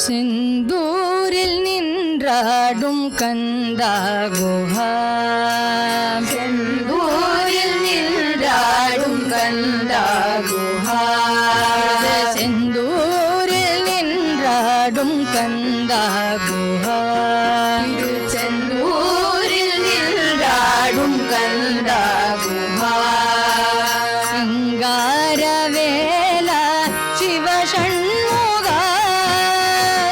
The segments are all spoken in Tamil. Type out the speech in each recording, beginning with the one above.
செந்தூரில் நின்றாடும் கந்தா குஹா, செந்தூரில் நின்றாடும் கந்தா குஹா, செந்தூரில் நின்றாடும் கந்தா குஹா, செந்தூரில் நின்றாடும் கந்தா குஹா, சிங்காரவேலா சிவசண்முகா,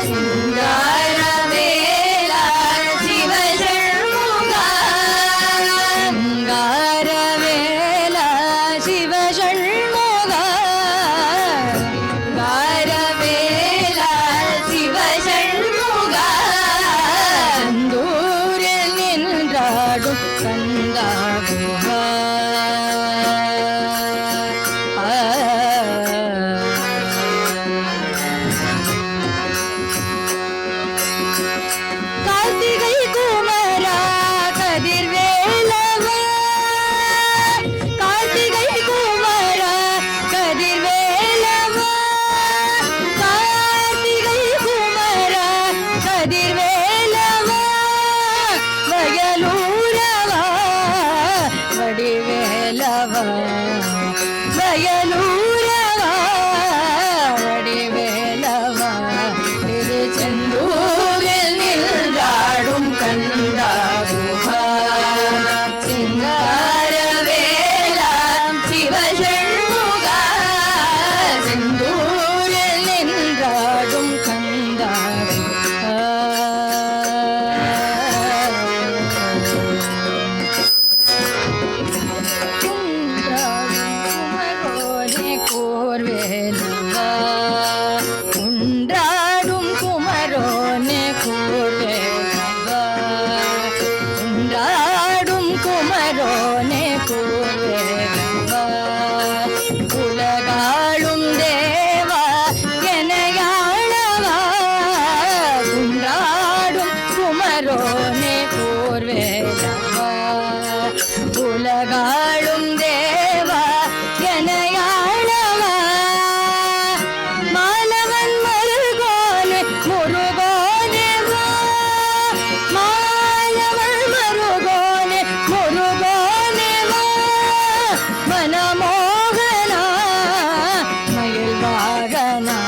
சிங்காரவேலா சிவசண்முகா, சிங்காரவேலா சிவசண்முகா, சிங்காரவேலா சிவசண்முகா, செந்தூரில் நின்றாடும் கந்தா குஹா. கார்த்திகை குமரா கதிர்வேலவா, கார்த்திகை குமரா கதிர்வேலவா, கார்த்திகை குமரா கதிர்வேலவா, வயலூரவா வடிவேலவா, வயலூரவா வடிவேலவா, திருச்செந்தூரில் நின்றாடும் கந்தா குஹா, சிங்காரவேலா சிவசண்முகா, செந்தூரில் நின்றாடும் கந்தா குஹா. குன்றாடும் குமரோனே கூர்வேலவா, குன்றாடும் குமரோனே கூர்வேலவா, உலகாளும் தேவா எனையாளவா, குன்றாடும் குமரோனே கூர்வேலவா, உலகாளும் தேவா எனையாளவா, மாலவன் மருகோனே முருகோனே வா, மாலவன் மருகோனே முருகோனே வா, மனமோகனா மயில் வாகனா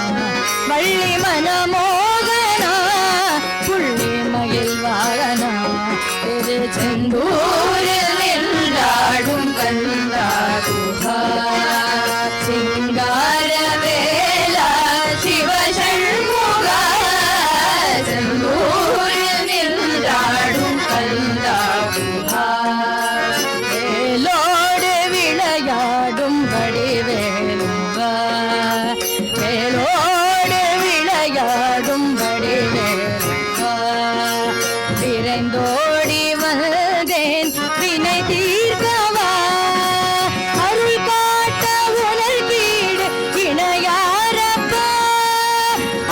வள்ளி மனமோகனா புள்ளி மயில் வாகனா, திருச்செந்தூரில் நின்றாடும் கந்தா குஹா, சிங்காரவேலா சிவசண்முகா, செந்தூரில் நின்றாடும் கந்தா குஹா, வேலோடு விளையாடும் வடிவேலவா, வேலோடு விளையாடும் வடிவேலவா, விரைந்தோடி வந்தேன் வினை தீர்க்கவா, அருள் காட்ட உணர் வீடு இணையாரப்பா,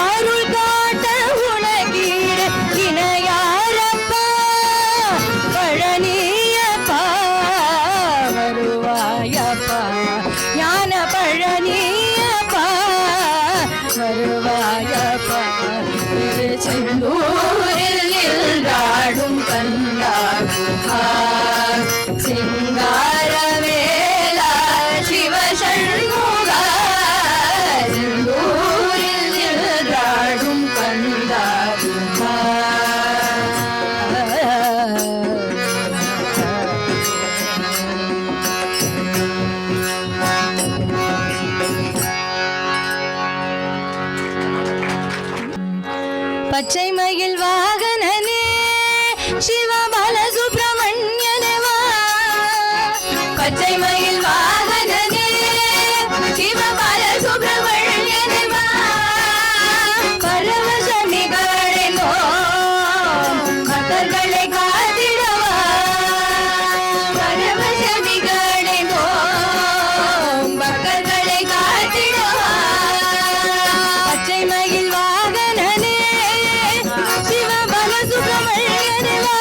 அருள் காட்ட உனகீடு இணையாரப்பா, பழனியப்பா வருவாயப்பா, ஞான பழனியப்பா வருவாயப்பா, திருச்செந்தூரில் நின்றாடும் கந்தா குஹா, சிங்காரவேலா சிவசண்முகா, செந்தூரில் நின்றாடும் கந்தா குஹா, பச்சை மயில் வாகனனே சிவபால சுப்பிரமணியனே வா, பச்சை மயில் வாகனனே சிவபால சுப்பிரமணியனே வா, பரவச நிகழெங்கோ பக்தர்களை காத்திடவா, பரவச நிகழெங்கோ பக்தர்களை காத்திடவா, பச்சை மயில் வாகனனே சிவபால சுப்பிரமணியனே வா,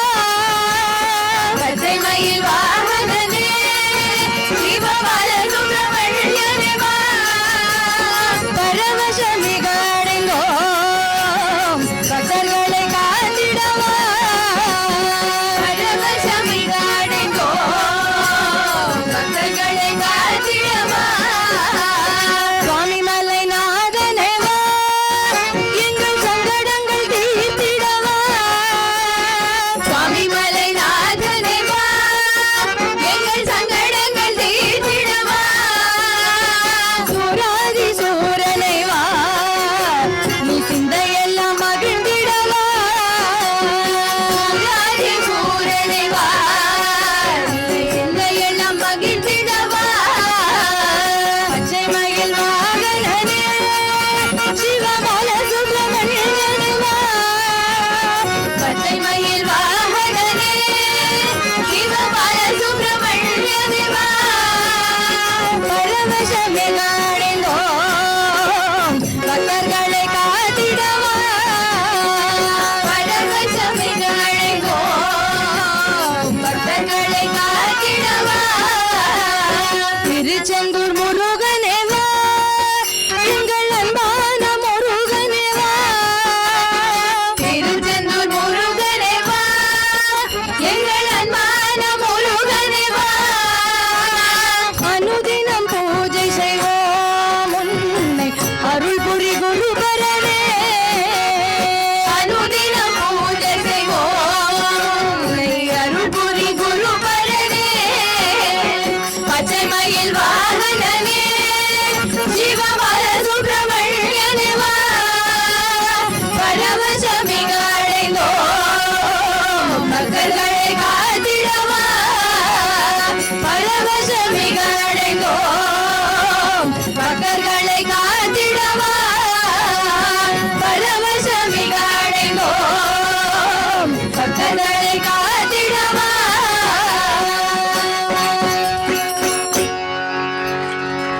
பக்தர்களை காத்திடவா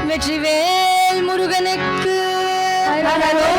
வெற்றிவேல் முருகனுக்கு அரரோ